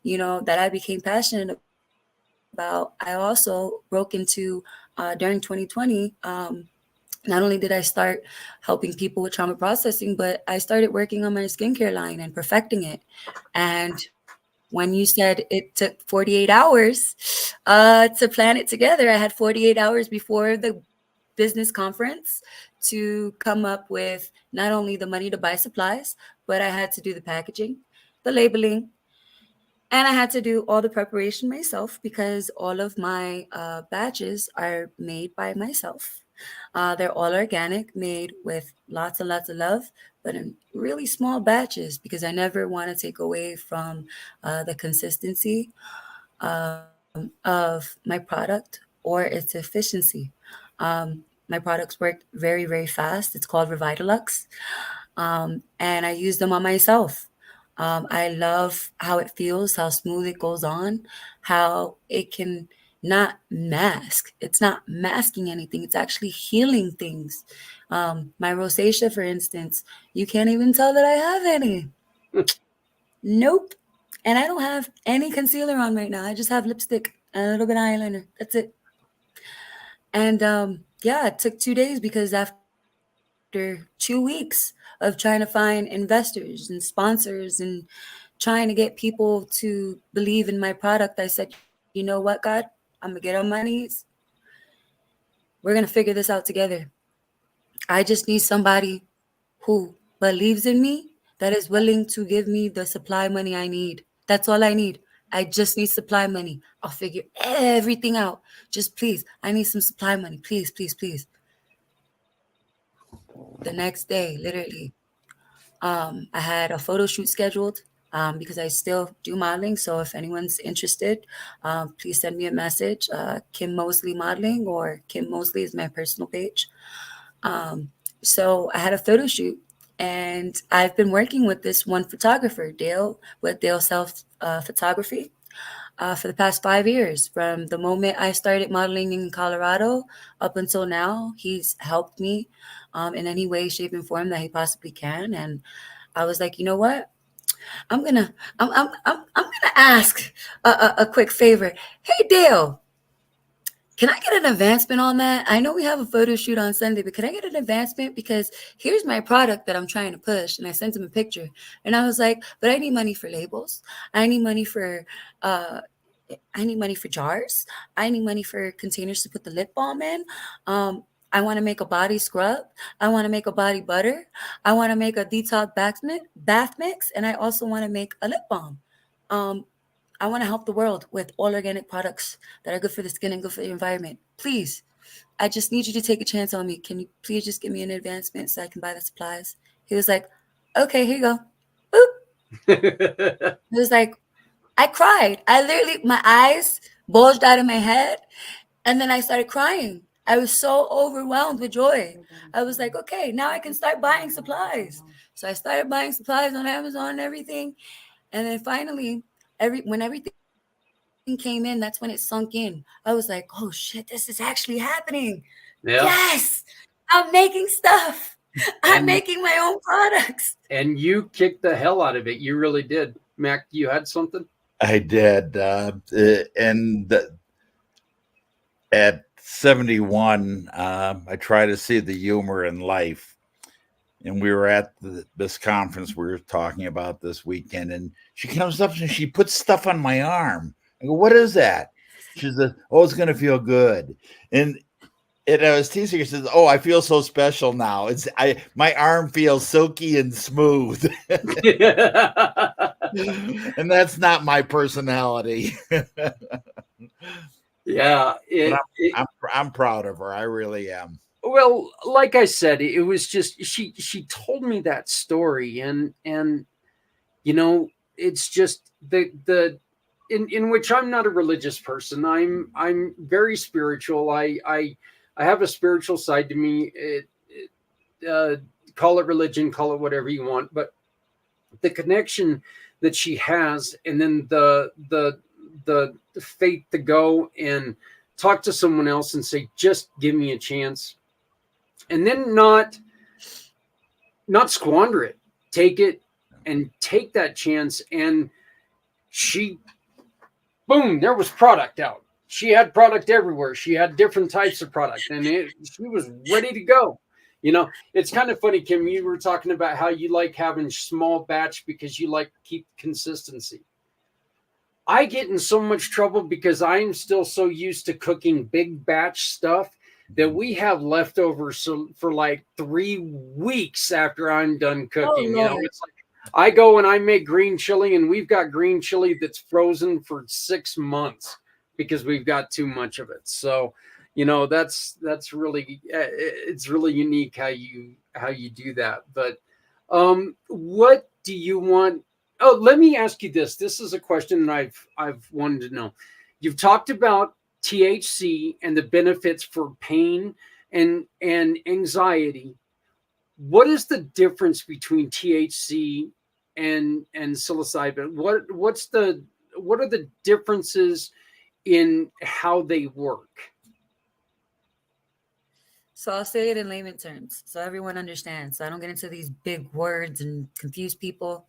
that I became passionate about, I also broke into, during 2020, not only did I start helping people with trauma processing, but I started working on my skincare line and perfecting it. And when you said it took 48 hours to plan it together, I had 48 hours before the business conference to come up with not only the money to buy supplies, but I had to do the packaging, the labeling, and I had to do all the preparation myself because all of my batches are made by myself. They're all organic, made with lots and lots of love, but in really small batches because I never want to take away from the consistency of my product or its efficiency. My products work very, very fast. It's called Revitaluxe, and I use them on myself. I love how it feels, how smooth it goes on, how it can not mask. It's not masking anything. It's actually healing things. My rosacea, for instance, you can't even tell that I have any. Nope. And I don't have any concealer on right now. I just have lipstick and a little bit of eyeliner. That's it. And yeah, it took 2 days because after 2 weeks of trying to find investors and sponsors and trying to get people to believe in my product, I said, you know what, God? I'm going to get on my knees. We're going to figure this out together. I just need somebody who believes in me, that is willing to give me the supply money I need. That's all I need. I just need supply money. I'll figure everything out. Just please, I need some supply money. Please, please, please. The next day, literally, I had a photo shoot scheduled because I still do modeling. So if anyone's interested, please send me a message. Kiim Mosley Modeling, or Kiim Mosley is my personal page. So I had a photo shoot, and I've been working with this one photographer, Dale, with Dale Self Photography, for the past 5 years. From the moment I started modeling in Colorado up until now, he's helped me in any way, shape, and form that he possibly can. And I was like, you know what? I'm gonna ask a quick favor. Hey, Dale. Can I get an advancement on that? I know we have a photo shoot on Sunday, but can I get an advancement? Because here's my product that I'm trying to push. And I sent him a picture. And I was like, but I need money for labels. I need money for jars. I need money for containers to put the lip balm in. I want to make a body scrub. I want to make a body butter. I want to make a detox bath mix. And I also want to make a lip balm. I want to help the world with all organic products that are good for the skin and good for the environment. Please, I just need you to take a chance on me. Can you please just give me an advancement so I can buy the supplies? He was like, okay, here you go. Boop. He was like, I cried. I literally, my eyes bulged out of my head. And then I started crying. I was so overwhelmed with joy. I was like, okay, now I can start buying supplies. So I started buying supplies on Amazon and everything. And then finally, when everything came in, that's when it sunk in. I was like, oh shit, this is actually happening. Yeah. Yes, I'm making stuff. I'm making my own products. And you kicked the hell out of it. You really did. Mac, you had something? I did. At 71, I try to see the humor in life. And we were at this conference we were talking about this weekend, and she comes up and she puts stuff on my arm. I go, what is that? She says, oh, it's going to feel good. And And I was teasing her. Says, "Oh, I feel so special now. My arm feels silky and smooth." And that's not my personality. Yeah, But I'm proud of her. I really am. well, like I said, it was just she told me that story, and you know, it's just the in which I'm not a religious person. I'm very spiritual. I have a spiritual side to me. Call it religion, call it whatever you want, but the connection that she has, and then the faith to go and talk to someone else and say, just give me a chance, and then not squander it, take it and take that chance. And she, boom, there was product out. She had product everywhere. She had different types of product, and she was ready to go. You know, it's kind of funny, Kim. You were talking about how you like having small batch because you like to keep consistency. I get in so much trouble because I'm still so used to cooking big batch stuff that we have leftovers for like 3 weeks after I'm done cooking. You know, Lord. it's like I go and I make green chili, and we've got green chili that's frozen for 6 months because we've got too much of it. So, you know, that's really it's really unique how you do that. But what do you want? Oh, let me ask you this. This is a question that I've wanted to know. You've talked about THC and the benefits for pain and anxiety. What is the difference between THC and psilocybin? What are the differences in how they work? So I'll say it in layman terms so everyone understands. So I don't get into these big words and confuse people.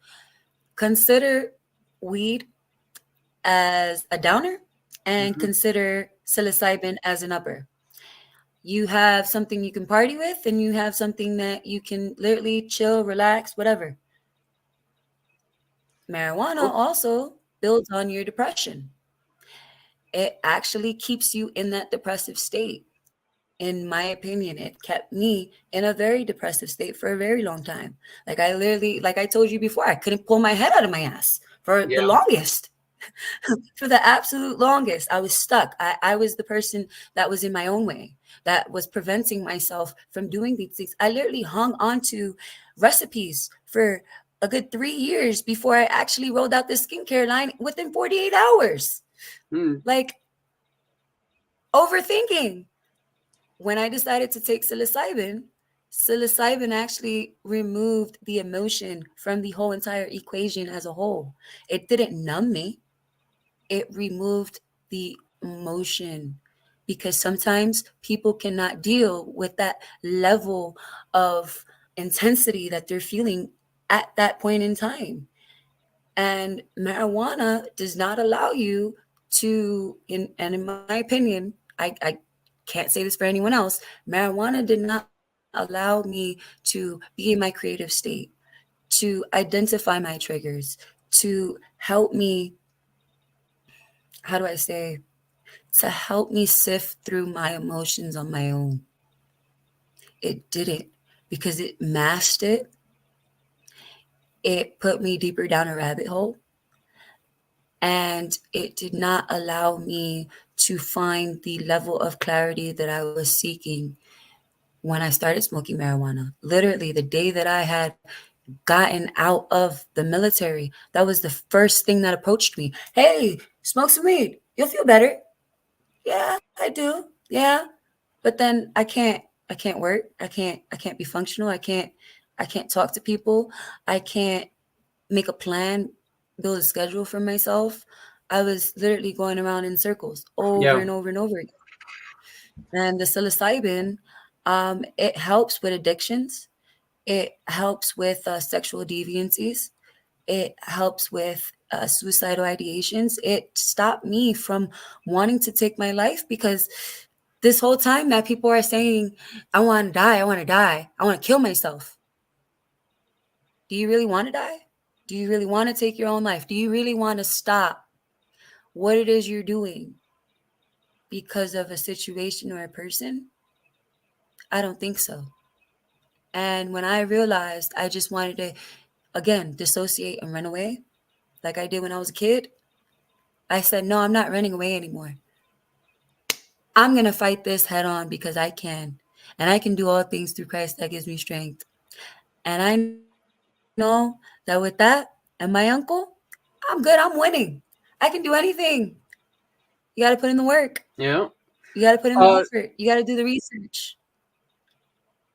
Consider weed as a downer and consider psilocybin as an upper. You have something you can party with, and you have something that you can literally chill, relax, whatever. Marijuana also builds on your depression. It actually keeps you in that depressive state. In my opinion, it kept me in a very depressive state for a very long time. Like I literally, like I told you before, I couldn't pull my head out of my ass for the longest. For the absolute longest, I was stuck. I was the person that was in my own way, that was preventing myself from doing these things. I literally hung on to recipes for a good 3 years before I actually rolled out this skincare line within 48 hours. Like overthinking. When I decided to take psilocybin actually removed the emotion from the whole entire equation as a whole. It didn't numb me. It removed the emotion, because sometimes people cannot deal with that level of intensity that they're feeling at that point in time. And marijuana does not allow you to, and in my opinion, I can't say this for anyone else, marijuana did not allow me to be in my creative state, to identify my triggers, to help me, how do I say, to help me sift through my emotions on my own. It didn't, because it masked it. It put me deeper down a rabbit hole. And it did not allow me to find the level of clarity that I was seeking when I started smoking marijuana. Literally, the day that I had gotten out of the military, that was the first thing that approached me. Hey, smoke some weed. You'll feel better. Yeah, I do. Yeah. But then I can't work. I can't be functional. I can't talk to people. I can't make a plan, build a schedule for myself. I was literally going around in circles over and over and over again. And the psilocybin, it helps with addictions. It helps with sexual deviancies. It helps with suicidal ideations. It stopped me from wanting to take my life, because this whole time that people are saying, I want to die, I want to die, I want to kill myself. Do you really want to die? Do you really want to take your own life? Do you really want to stop what it is you're doing because of a situation or a person? I don't think so. And when I realized I just wanted to, again, dissociate and run away, like I did when I was a kid, I said, no, I'm not running away anymore. I'm going to fight this head on because I can. And I can do all things through Christ that gives me strength. And I know that with that and my uncle, I'm good. I'm winning. I can do anything. You got to put in the work. Yeah. You got to put in the Uh, effort. You got to do the research.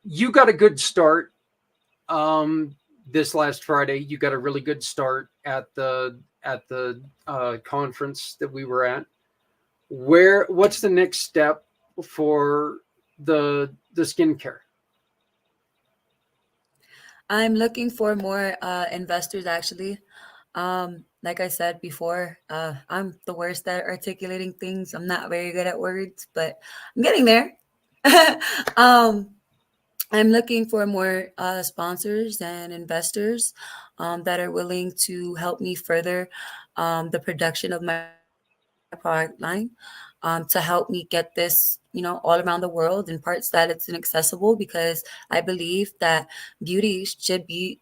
you got a good start this last Friday. You got a really good start at the conference that we were at. What's the next step for the skincare? I'm looking for more investors, actually. Like I said before, I'm the worst at articulating things. I'm not very good at words, but I'm getting there. um, I'm looking for more sponsors and investors that are willing to help me further the production of my product line, to help me get this, all around the world in parts that it's inaccessible, because I believe that beauty should be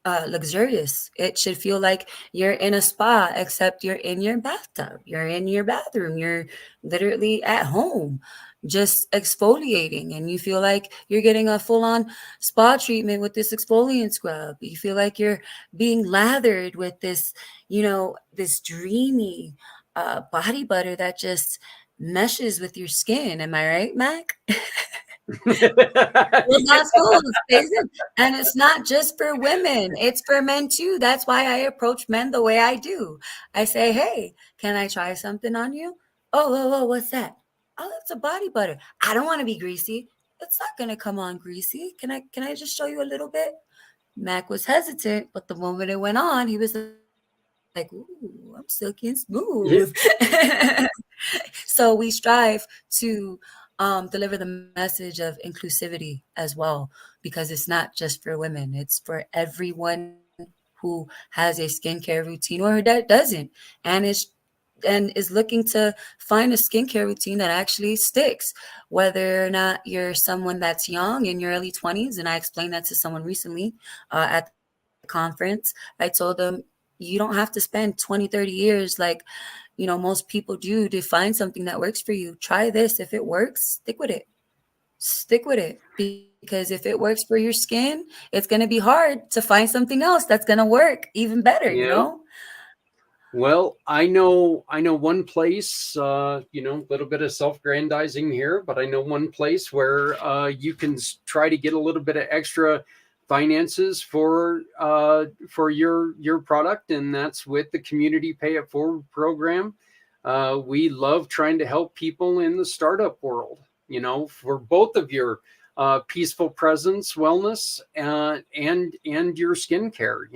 luxurious. It should feel like you're in a spa, except you're in your bathtub, you're in your bathroom, you're literally at home, just exfoliating, and you feel like you're getting a full on spa treatment with this exfoliant scrub. You feel like you're being lathered with this, this dreamy body butter that just meshes with your skin. Am I right, Mac? Well, that's cool. And it's not just for women, it's for men too. That's why I approach men the way I do. I say, hey, can I try something on you? Oh, what's that? Oh, that's a body butter. I don't want to be greasy. It's not gonna come on greasy. Can I just show you a little bit? Mac was hesitant, but the moment it went on, he was like, ooh, I'm silky and smooth. Yeah. So we strive to deliver the message of inclusivity as well, because it's not just for women, it's for everyone who has a skincare routine or that doesn't, and is looking to find a skincare routine that actually sticks, whether or not you're someone that's young in your early 20s. And I explained that to someone recently at the conference. I told them, you don't have to spend 20, 30 years like most people do to find something that works for you. Try this. If it works, stick with it, because if it works for your skin, it's going to be hard to find something else that's going to work even better. Yeah. Well, I know one place, a little bit of self-grandizing here, but I know one place where you can try to get a little bit of extra finances for your product, and that's with the Community Pay It Forward program. We love trying to help people in the startup world, for both of your peaceful presence, wellness, and your skincare.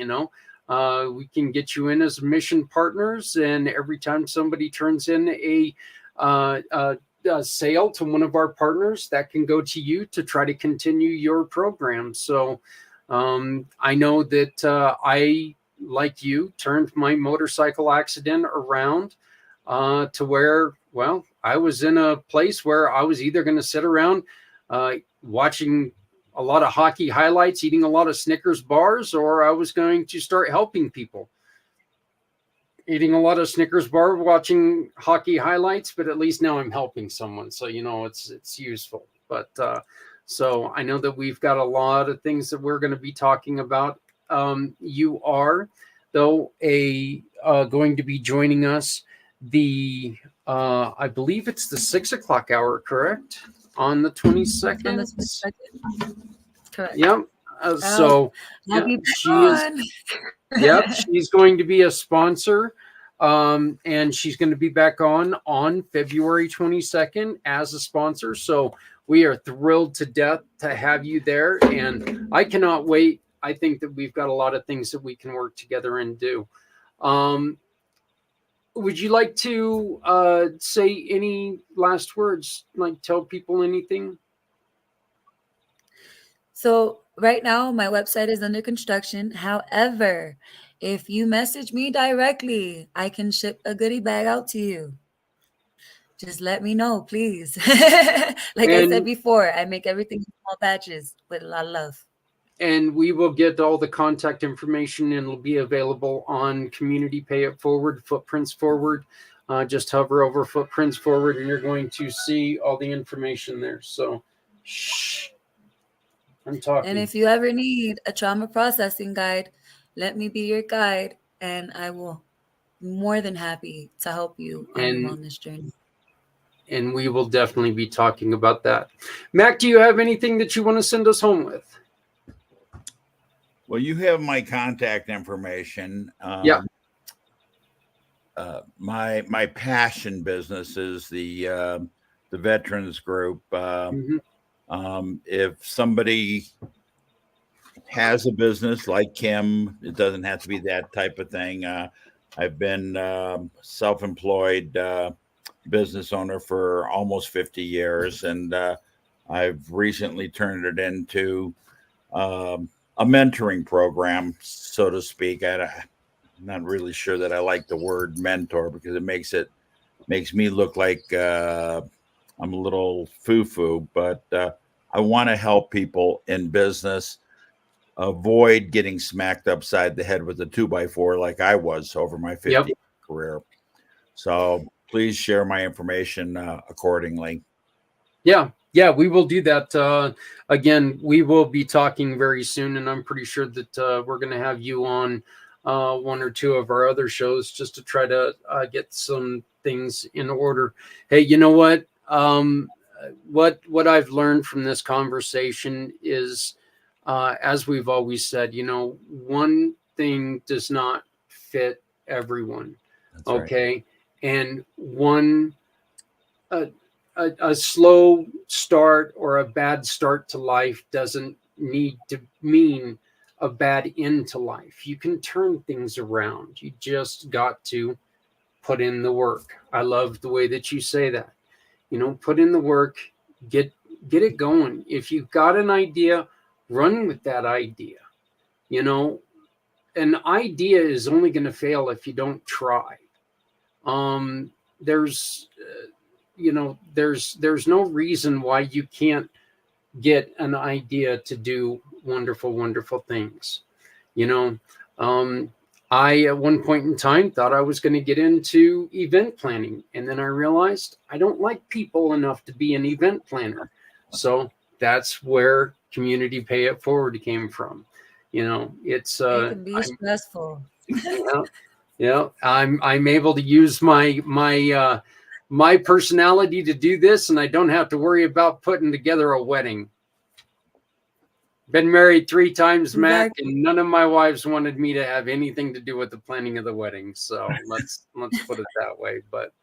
We can get you in as mission partners, and every time somebody turns in a sale to one of our partners, that can go to you to try to continue your program. So I know that I, like you, turned my motorcycle accident around to where, well, I was in a place where I was either going to sit around watching a lot of hockey highlights, eating a lot of Snickers bars, or I was going to start helping people. Eating a lot of Snickers bar, watching hockey highlights, but at least now I'm helping someone. So, it's useful. But so I know that we've got a lot of things that we're going to be talking about. You are, though, going to be joining us I believe it's the 6 o'clock hour, correct? On the 22nd. On the 22nd. Correct. Yep. So I'll be she is. on. Yep, she's going to be a sponsor, and she's going to be back on February 22nd as a sponsor. So we are thrilled to death to have you there, and I cannot wait. I think that we've got a lot of things that we can work together and do. Would you like to say any last words? Like tell people anything? So right now, my website is under construction. However, if you message me directly, I can ship a goodie bag out to you. just let me know, please. Like I said And before, I make everything in small batches with a lot of love. and we will get all the contact information, and it'll be available on Community Pay It Forward, Footprints Forward. Just hover over Footprints Forward, and you're going to see all the information there. So, shh, I'm talking. And if you ever need a trauma processing guide, let me be your guide, and I will be more than happy to help you on your And wellness journey. and we will definitely be talking about that. Mac, do you have anything that you want to send us home with? Well, you have my contact information. Yeah. My passion business is the veterans group. If somebody has a business like Kiim, it doesn't have to be that type of thing. I've been self-employed business owner for almost 50 years, and I've recently turned it into a mentoring program, so to speak. I'm not really sure that I like the word mentor, because it makes me look like I'm a little foo-foo, but I want to help people in business avoid getting smacked upside the head with a 2x4 like I was over my 50 career. So please share my information accordingly. Yeah, we will do that. Again, we will be talking very soon, and I'm pretty sure that we're going to have you on one or two of our other shows just to try to get some things in order. Hey, you know what? What I've learned from this conversation is, as we've always said, one thing does not fit everyone. That's okay, right. And a slow start or a bad start to life doesn't need to mean a bad end to life. You can turn things around. You just got to put in the work. I love the way that you say that. Put in the work, get it going. If you've got an idea, run with that idea. An idea is only going to fail if you don't try. There's no reason why you can't get an idea to do wonderful, wonderful things. I, at one point in time, thought I was going to get into event planning. And then I realized I don't like people enough to be an event planner. So that's where Community Pay It Forward came from. It can be stressful. I'm able to use my personality to do this, and I don't have to worry about putting together a wedding. Been married 3 times, Mac, and none of my wives wanted me to have anything to do with the planning of the wedding. So let's put it that way. But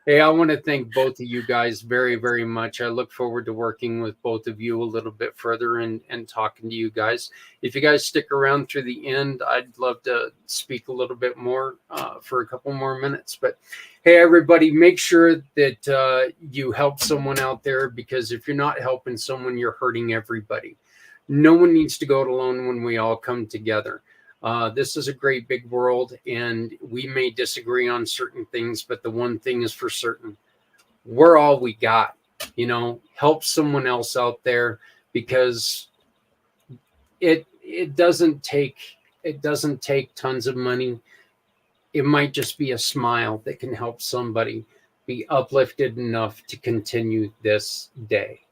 hey, I want to thank both of you guys very, very much. I look forward to working with both of you a little bit further and talking to you guys. If you guys stick around through the end, I'd love to speak a little bit more for a couple more minutes. But hey, everybody, make sure that you help someone out there, because if you're not helping someone, you're hurting everybody. No one needs to go it alone when we all come together. This is a great big world, and we may disagree on certain things, but the one thing is for certain: we're all we got. Help someone else out there, because it doesn't take tons of money. It might just be a smile that can help somebody be uplifted enough to continue this day.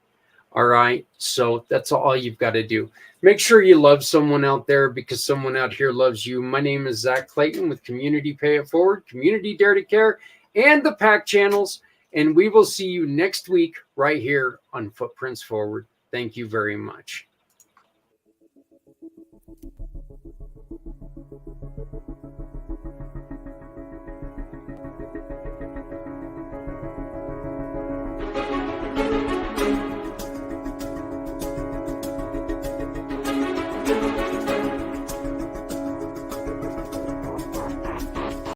All right. So that's all you've got to do. Make sure you love someone out there, because someone out here loves you. My name is Zak Clayton with Community Pay It Forward, Community Dare to Care, and the PAC channels. And we will see you next week right here on Footprints Forward. Thank you very much.